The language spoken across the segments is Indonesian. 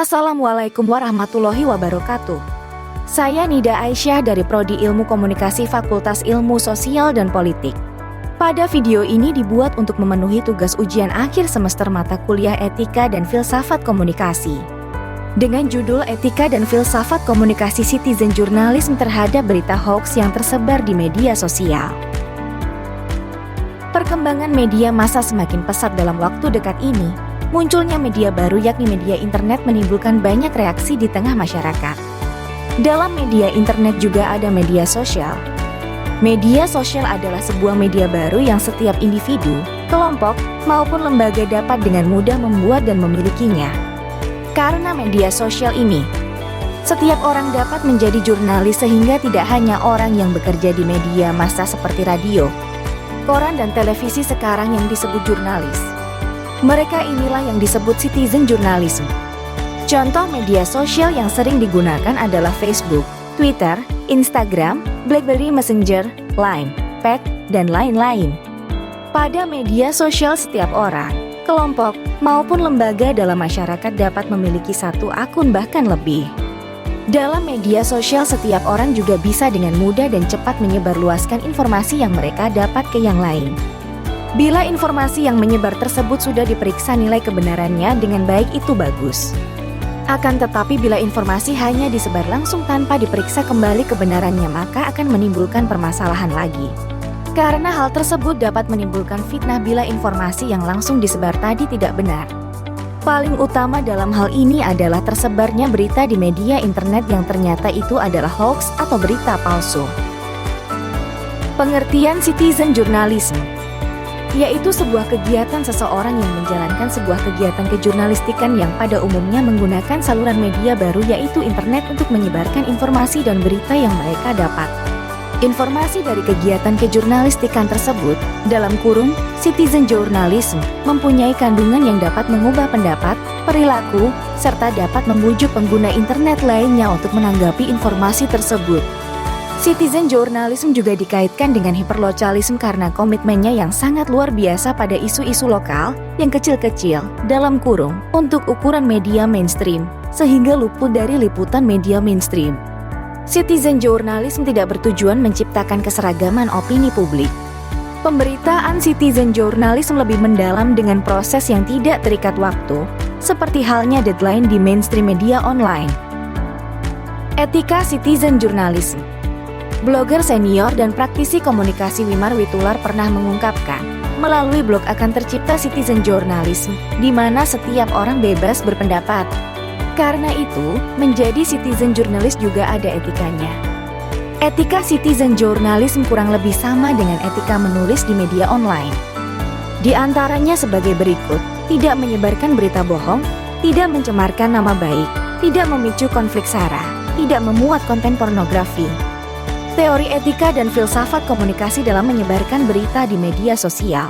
Assalamualaikum warahmatullahi wabarakatuh. Saya Nida Aisyah dari Prodi Ilmu Komunikasi Fakultas Ilmu Sosial dan Politik. Pada video ini dibuat untuk memenuhi tugas ujian akhir semester mata kuliah Etika dan Filsafat Komunikasi. Dengan judul Etika dan Filsafat Komunikasi Citizen Journalism terhadap berita hoax yang tersebar di media sosial. Perkembangan media massa semakin pesat dalam waktu dekat ini. Munculnya media baru yakni media internet menimbulkan banyak reaksi di tengah masyarakat. Dalam media internet juga ada media sosial. Media sosial adalah sebuah media baru yang setiap individu, kelompok, maupun lembaga dapat dengan mudah membuat dan memilikinya. Karena media sosial ini, setiap orang dapat menjadi jurnalis sehingga tidak hanya orang yang bekerja di media massa seperti radio, koran dan televisi sekarang yang disebut jurnalis. Mereka inilah yang disebut citizen journalism. Contoh media sosial yang sering digunakan adalah Facebook, Twitter, Instagram, BlackBerry Messenger, Line, Pack, dan lain-lain. Pada media sosial setiap orang, kelompok, maupun lembaga dalam masyarakat dapat memiliki satu akun bahkan lebih. Dalam media sosial setiap orang juga bisa dengan mudah dan cepat menyebarluaskan informasi yang mereka dapat ke yang lain. Bila informasi yang menyebar tersebut sudah diperiksa nilai kebenarannya dengan baik itu bagus. Akan tetapi bila informasi hanya disebar langsung tanpa diperiksa kembali kebenarannya maka akan menimbulkan permasalahan lagi. Karena hal tersebut dapat menimbulkan fitnah bila informasi yang langsung disebar tadi tidak benar. Paling utama dalam hal ini adalah tersebarnya berita di media internet yang ternyata itu adalah hoax atau berita palsu. Pengertian citizen journalism yaitu sebuah kegiatan seseorang yang menjalankan sebuah kegiatan kejurnalistikan yang pada umumnya menggunakan saluran media baru yaitu internet untuk menyebarkan informasi dan berita yang mereka dapat. Informasi dari kegiatan kejurnalistikan tersebut, dalam kurung, citizen journalism, mempunyai kandungan yang dapat mengubah pendapat, perilaku, serta dapat membujuk pengguna internet lainnya untuk menanggapi informasi tersebut. Citizen journalism juga dikaitkan dengan hiperlokalisme karena komitmennya yang sangat luar biasa pada isu-isu lokal yang kecil-kecil, dalam kurung, untuk ukuran media mainstream, sehingga luput dari liputan media mainstream. Citizen journalism tidak bertujuan menciptakan keseragaman opini publik. Pemberitaan citizen journalism lebih mendalam dengan proses yang tidak terikat waktu, seperti halnya deadline di mainstream media online. Etika citizen journalism. Blogger senior dan praktisi komunikasi Wimar Witular pernah mengungkapkan, melalui blog akan tercipta citizen journalism, di mana setiap orang bebas berpendapat. Karena itu, menjadi citizen journalist juga ada etikanya. Etika citizen journalism kurang lebih sama dengan etika menulis di media online. Di antaranya sebagai berikut, tidak menyebarkan berita bohong, tidak mencemarkan nama baik, tidak memicu konflik sara, tidak memuat konten pornografi. Teori etika dan filsafat komunikasi dalam menyebarkan berita di media sosial.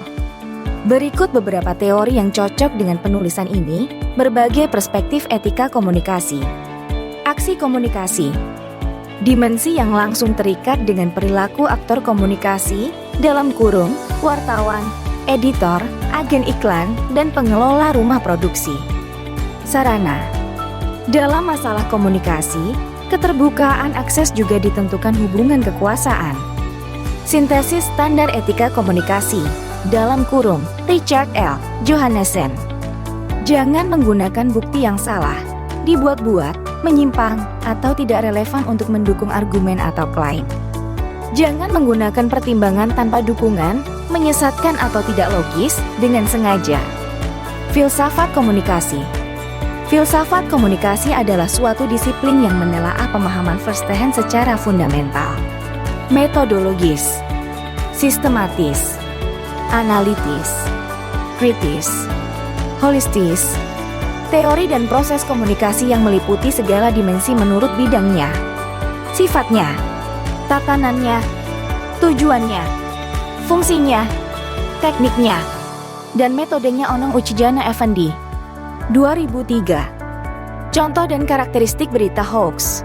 Berikut beberapa teori yang cocok dengan penulisan ini, berbagai perspektif etika komunikasi. Aksi komunikasi. Dimensi yang langsung terikat dengan perilaku aktor komunikasi, dalam kurung, wartawan, editor, agen iklan, dan pengelola rumah produksi. Sarana. Dalam masalah komunikasi, keterbukaan akses juga ditentukan hubungan kekuasaan. Sintesis standar etika komunikasi, dalam kurung, Richard L. Johannessen. Jangan menggunakan bukti yang salah, dibuat-buat, menyimpang, atau tidak relevan untuk mendukung argumen atau klaim. Jangan menggunakan pertimbangan tanpa dukungan, menyesatkan atau tidak logis, dengan sengaja. Filsafat komunikasi. Filsafat komunikasi adalah suatu disiplin yang menelaah pemahaman firsthand secara fundamental, metodologis, sistematis, analitis, kritis, holistis, teori dan proses komunikasi yang meliputi segala dimensi menurut bidangnya, sifatnya, tatanannya, tujuannya, fungsinya, tekniknya, dan metodenya. Onong Ucijana Effendi, 2003. Contoh dan karakteristik berita hoax.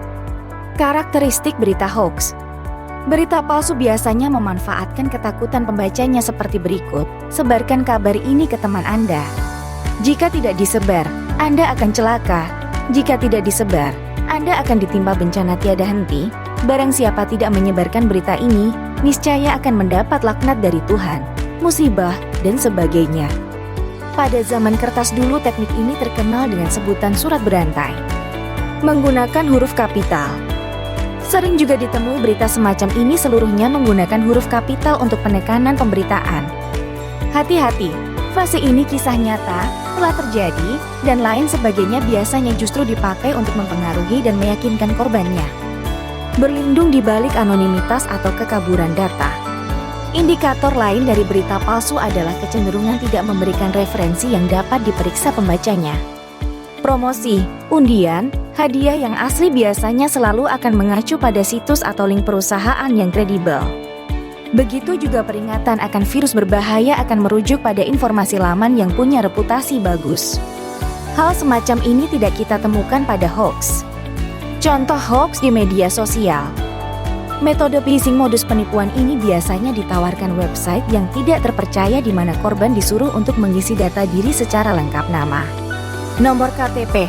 Karakteristik berita hoax. Berita palsu biasanya memanfaatkan ketakutan pembacanya seperti berikut. Sebarkan kabar ini ke teman Anda. Jika tidak disebar, Anda akan celaka. Jika tidak disebar, Anda akan ditimpa bencana tiada henti. Barang siapa tidak menyebarkan berita ini, niscaya akan mendapat laknat dari Tuhan, musibah, dan sebagainya. Pada zaman kertas dulu, teknik ini terkenal dengan sebutan surat berantai. Menggunakan huruf kapital. Sering juga ditemui berita semacam ini seluruhnya menggunakan huruf kapital untuk penekanan pemberitaan. Hati-hati, frase ini kisah nyata, telah terjadi, dan lain sebagainya biasanya justru dipakai untuk mempengaruhi dan meyakinkan korbannya. Berlindung di balik anonimitas atau kekaburan data. Indikator lain dari berita palsu adalah kecenderungan tidak memberikan referensi yang dapat diperiksa pembacanya. Promosi, undian, hadiah yang asli biasanya selalu akan mengacu pada situs atau link perusahaan yang kredibel. Begitu juga peringatan akan virus berbahaya akan merujuk pada informasi laman yang punya reputasi bagus. Hal semacam ini tidak kita temukan pada hoax. Contoh hoax di media sosial. Metode phishing modus penipuan ini biasanya ditawarkan website yang tidak terpercaya di mana korban disuruh untuk mengisi data diri secara lengkap, nama, nomor KTP,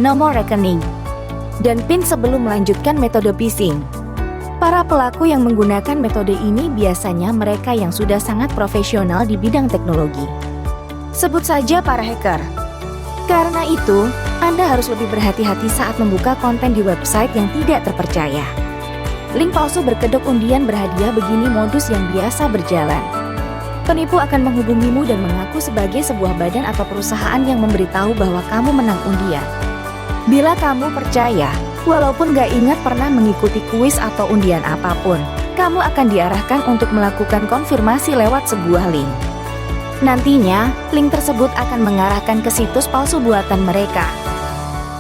nomor rekening, dan PIN sebelum melanjutkan metode phishing. Para pelaku yang menggunakan metode ini biasanya mereka yang sudah sangat profesional di bidang teknologi. Sebut saja para hacker. Karena itu, Anda harus lebih berhati-hati saat membuka konten di website yang tidak terpercaya. Link palsu berkedok undian berhadiah begini modus yang biasa berjalan. Penipu akan menghubungimu dan mengaku sebagai sebuah badan atau perusahaan yang memberitahu bahwa kamu menang undian. Bila kamu percaya, walaupun gak ingat pernah mengikuti kuis atau undian apapun, kamu akan diarahkan untuk melakukan konfirmasi lewat sebuah link. Nantinya, link tersebut akan mengarahkan ke situs palsu buatan mereka.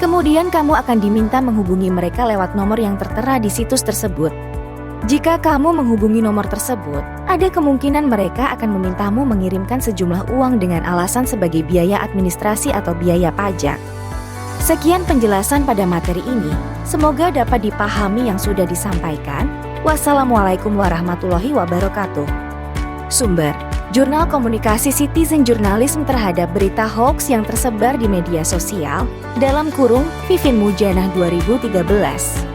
Kemudian kamu akan diminta menghubungi mereka lewat nomor yang tertera di situs tersebut. Jika kamu menghubungi nomor tersebut, ada kemungkinan mereka akan memintamu mengirimkan sejumlah uang dengan alasan sebagai biaya administrasi atau biaya pajak. Sekian penjelasan pada materi ini, semoga dapat dipahami yang sudah disampaikan. Wassalamualaikum warahmatullahi wabarakatuh. Sumber: Jurnal Komunikasi Citizen Journalism terhadap berita hoax yang tersebar di media sosial, _Vivin Mujanah 2013.